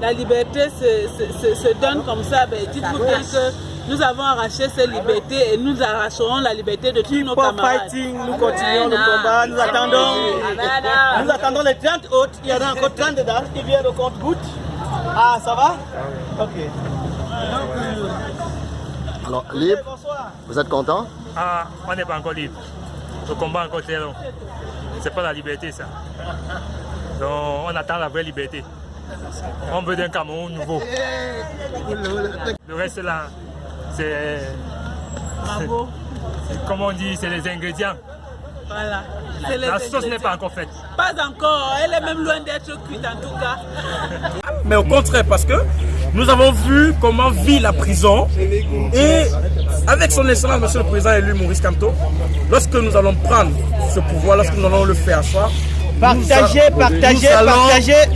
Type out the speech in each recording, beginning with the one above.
La liberté se donne comme ça. Dites-vous bien que nous avons arraché ces libertés et nous arracherons la liberté de tous nos camarades. Fighting, nous continuons le combat, nous attendons les 30 autres. Il y en a encore 30 dedans qui viennent au compte-gouttes. Ah, ça va? Ok. Alors, libre, vous êtes content? Ah, on n'est pas encore libre. Le combat est encore très long. C'est pas la liberté, ça. Donc, on attend la vraie liberté. On veut d'un Cameroun nouveau. Le reste là, c'est... Bravo. Comme on dit, c'est les ingrédients. Voilà. La sauce n'est pas encore faite. Pas encore, elle est même loin d'être cuite en tout cas. Mais au contraire, parce que nous avons vu comment vit la prison et avec son excellence, monsieur le président élu Maurice Kamto, lorsque nous allons prendre ce pouvoir, lorsque nous allons le faire asseoir, partager,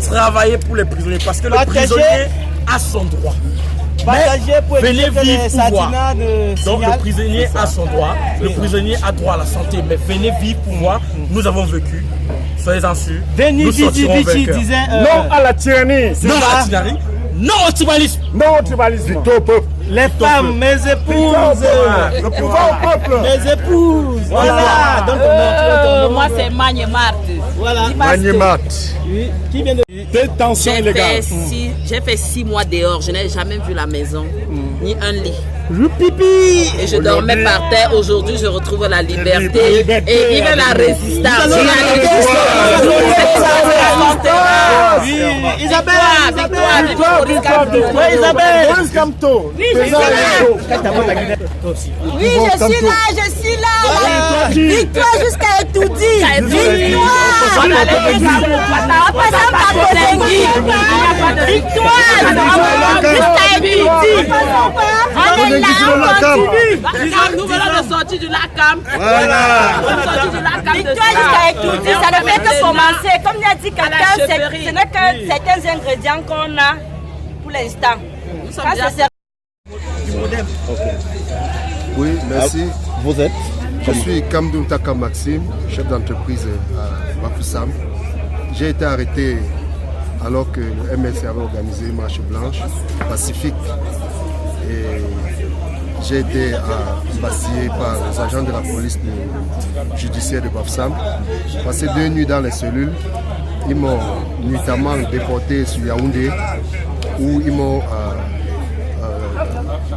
travailler pour les prisonniers parce que le prisonnier a son droit. Mais venez vivre pour voir. Donc le prisonnier a son droit, le prisonnier a droit à la santé, mais venez vivre pour voir. Nous avons vécu, soyez-en sûrs. Nous sortirons vainqueurs. Non à la tyrannie. Non à la tyrannie. Non au tribalisme. Non au tribalisme. Victoire au peuple. Les femmes, mes épouses. Le pouvoir au peuple. Mes épouses. Voilà. Donc, moi, c'est Magne Marthe. Voilà. Magne Marthe. Oui. Qui vient de... Détention illégale. J'ai fait 6 mois dehors. Je n'ai jamais vu la maison, ni un lit. Pipi. Et je dormais par terre. Aujourd'hui, je retrouve la liberté. Et vive la résistance. Oui, Isabelle. Maurice Kamto. Oui, je suis là. Victoire jusqu'à Etoudi. Nous venons de sortir du LACAM. Voilà. Victoire jusqu'à Etoudi. Ça ne fait que commencer. Comme il a dit quelqu'un, ce n'est que certains ingrédients qu'on a pour l'instant. Oui, merci. Vous êtes? Je suis Kamdou Taka Maxime, chef d'entreprise à Bafoussam. J'ai été arrêté alors que le MLC avait organisé une marche blanche pacifique. Et j'ai été bastillé par les agents de la police judiciaire de Bafoussam. J'ai passé 2 nuits dans les cellules. Ils m'ont nuitamment déporté sur Yaoundé où ils m'ont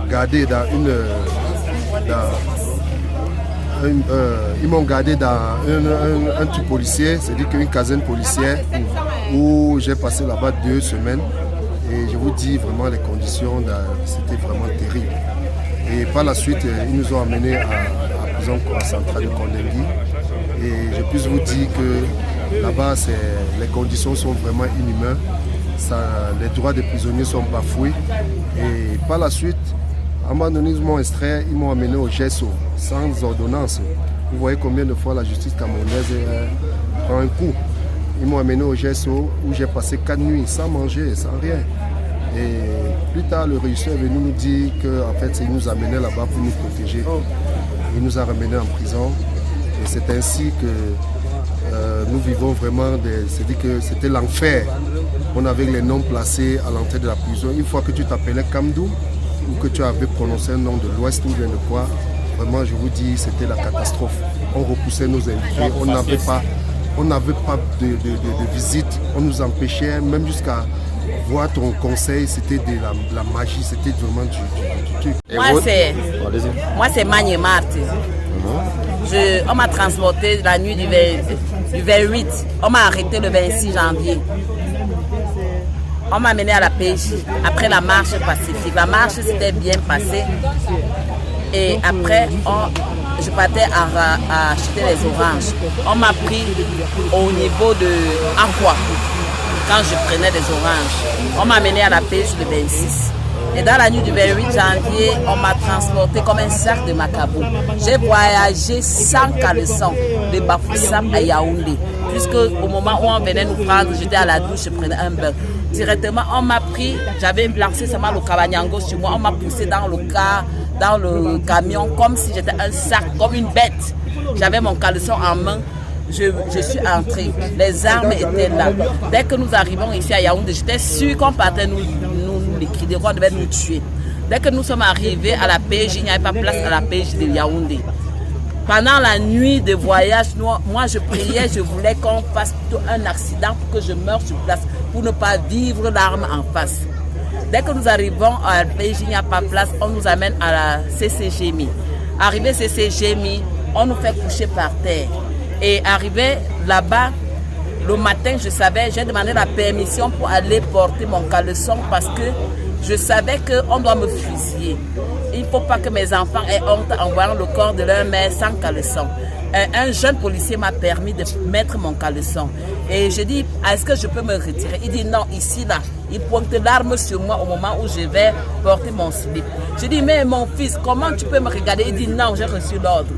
gardé dans un truc policier, c'est-à-dire qu'une caserne policière où j'ai passé là-bas 2 semaines et je vous dis vraiment les conditions, c'était vraiment terrible. Et par la suite, ils nous ont amenés à la prison centrale de Kondengui et je puisse vous dire que là-bas, les conditions sont vraiment inhumaines. Les droits des prisonniers sont bafoués et par la suite, à un moment donné, ils m'ont extrait, ils m'ont amené au GESO sans ordonnance. Vous voyez combien de fois la justice camerounaise prend un coup. Ils m'ont amené au GESO où j'ai passé 4 nuits sans manger, sans rien. Et plus tard, le régisseur est venu nous dire qu'en fait, il nous amenait là-bas pour nous protéger. Il nous a ramenés en prison. Et c'est ainsi que nous vivons vraiment, c'est-à-dire que c'était l'enfer. On avait les noms placés à l'entrée de la prison. Une fois que tu t'appelais Kamdou, ou que tu avais prononcé un nom de l'Ouest ou bien de quoi, vraiment je vous dis c'était la catastrophe. On repoussait nos invités, on n'avait pas de visite, on nous empêchait même jusqu'à voir ton conseil, c'était de la magie, c'était vraiment du truc. Moi c'est Magne Marthe. On m'a transporté la nuit du 28, on m'a arrêté le 26 janvier. On m'a amené à la PJ après la marche pacifique. La marche s'était bien passée. Et après, je partais à acheter les oranges. On m'a pris au niveau de Aqua quand je prenais des oranges. On m'a amené à la PJ le 26. Et dans la nuit du 28 janvier, on m'a transporté comme un sac de Macabou. J'ai voyagé sans caleçon de Bafoussam à Yaoundé. Puisque au moment où on venait nous prendre, j'étais à la douche, je prenais un bain. Directement, on m'a pris, j'avais lancé seulement le cabanyango sur moi, on m'a poussé dans le camion comme si j'étais un sac, comme une bête. J'avais mon caleçon en main. je suis entrée. Les armes étaient là. Dès que nous arrivons ici à Yaoundé, j'étais sûre qu'on partait nous liquider, qu'on devait nous tuer. Dès que nous sommes arrivés à la PJ, il n'y avait pas place à la PJ de Yaoundé. Pendant la nuit de voyage, moi je priais, je voulais qu'on fasse plutôt un accident pour que je meure sur place, pour ne pas vivre l'arme en face. Dès que nous arrivons à la PJ, il n'y a pas place, on nous amène à la CCGMI. Arrivé CCGMI, on nous fait coucher par terre. Et arrivé là-bas, le matin, j'ai demandé la permission pour aller porter mon caleçon parce que je savais qu'on doit me fusiller. Il ne faut pas que mes enfants aient honte en voyant le corps de leur mère sans caleçon. Un jeune policier m'a permis de mettre mon caleçon. Et je dis, est-ce que je peux me retirer? Il dit non, ici, là. Il pointe l'arme sur moi au moment où je vais porter mon slip. Je dis, mais mon fils, comment tu peux me regarder? Il dit non, j'ai reçu l'ordre.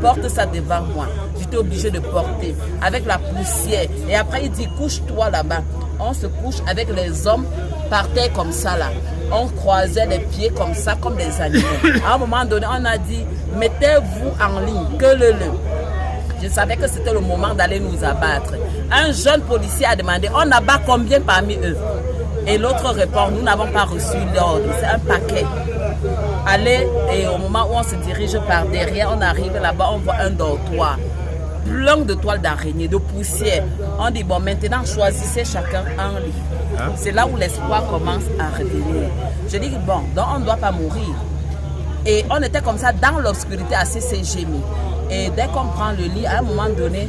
Porte ça devant moi. J'étais obligée de porter avec la poussière. Et après, il dit, couche-toi là-bas. On se couche avec les hommes par terre comme ça là. On croisait les pieds comme ça, comme des animaux. À un moment donné, on a dit, mettez-vous en ligne, que le. Je savais que c'était le moment d'aller nous abattre. Un jeune policier a demandé, on abat combien parmi eux? Et l'autre répond, nous n'avons pas reçu l'ordre, c'est un paquet. Allez, et au moment où on se dirige par derrière, on arrive là-bas, on voit un dortoir. Plein de toiles d'araignée, de poussière. On dit, bon, maintenant, choisissez chacun un lit. C'est là où l'espoir commence à revenir. Je dis, bon, donc on ne doit pas mourir. Et on était comme ça dans l'obscurité à CCGMI. Et dès qu'on prend le lit, à un moment donné,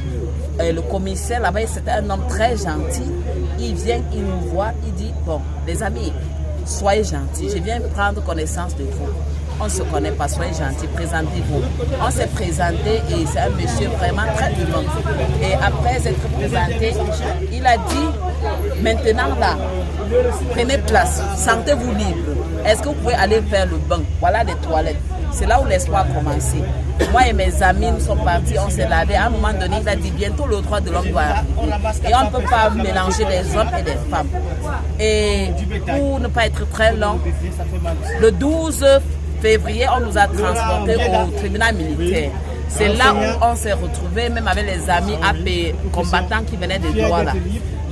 le commissaire là-bas, c'était un homme très gentil. Il vient, il nous voit, il dit, bon, les amis, soyez gentils, je viens prendre connaissance de vous. On ne se connaît pas, soyez gentils, présentez-vous. On s'est présenté et c'est un monsieur vraiment très humain. Et après s'être présenté, il a dit, maintenant là, prenez place, sentez-vous libre. Est-ce que vous pouvez aller faire le bain? Voilà les toilettes. C'est là où l'espoir a commencé. Moi et mes amis, nous sommes partis, on s'est lavé. À un moment donné, il a dit, bientôt le droit de l'homme doit arriver. Et on ne peut pas mélanger les hommes et les femmes. Et pour ne pas être très long, le 12 février, on nous a transportés au tribunal militaire. C'est là où on s'est retrouvés, même avec les amis AP combattants qui venaient de Douala.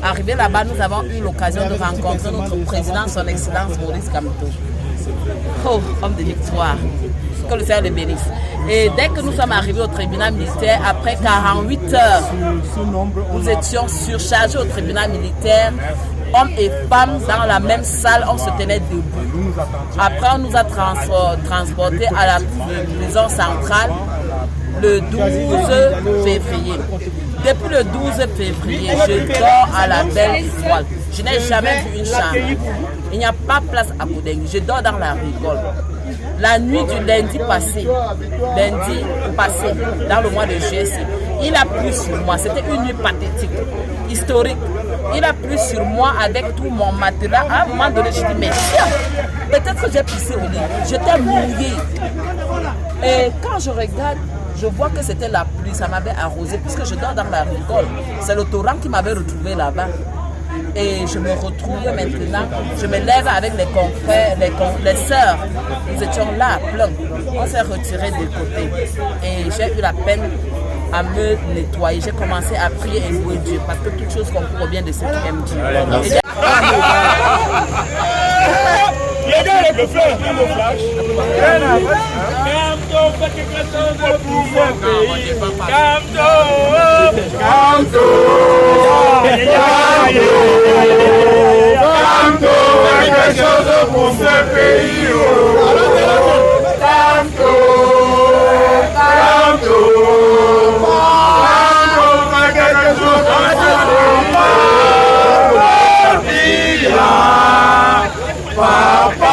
Arrivé là-bas, nous avons eu l'occasion de rencontrer notre président, son excellence Maurice Kamto. Oh, homme de victoire. Que le Seigneur le bénisse. Et dès que nous sommes arrivés au tribunal militaire, après 48 heures, nous étions surchargés au tribunal militaire, hommes et femmes dans la même salle, on se tenait debout. Après, on nous a transportés à la prison centrale le 12 février. Depuis le 12 février, je dors à la Belle Étoile. Je n'ai jamais vu une chambre. Il n'y a pas place à Koudeng. Je dors dans la rigole. La nuit du lundi passé, dans le mois de juillet, il a plu sur moi. C'était une nuit pathétique, historique. Il a plu sur moi avec tout mon matelas. À un moment donné, je dis, mais tiens, peut-être que j'ai pissé au lit. J'étais mouillée. Et quand je regarde, je vois que c'était la pluie, ça m'avait arrosé, puisque je dors dans la rigole. C'est le torrent qui m'avait retrouvé là-bas. Et je me retrouve maintenant, je me lève avec les confrères, les sœurs. Nous étions là, plein. On s'est retirés de côté. Et j'ai eu la peine à me nettoyer. J'ai commencé à prier et louer Dieu, parce que toute chose provient de ce qui aime Dieu. Les gars, le flash, le flash. Camto, fait quelque chose de pouvoir pays. Camto, Camto, Camto, fait quelque chose pour ce pays. Camto, Camto, Camto, fait quelque chose pour ce pays. Papa.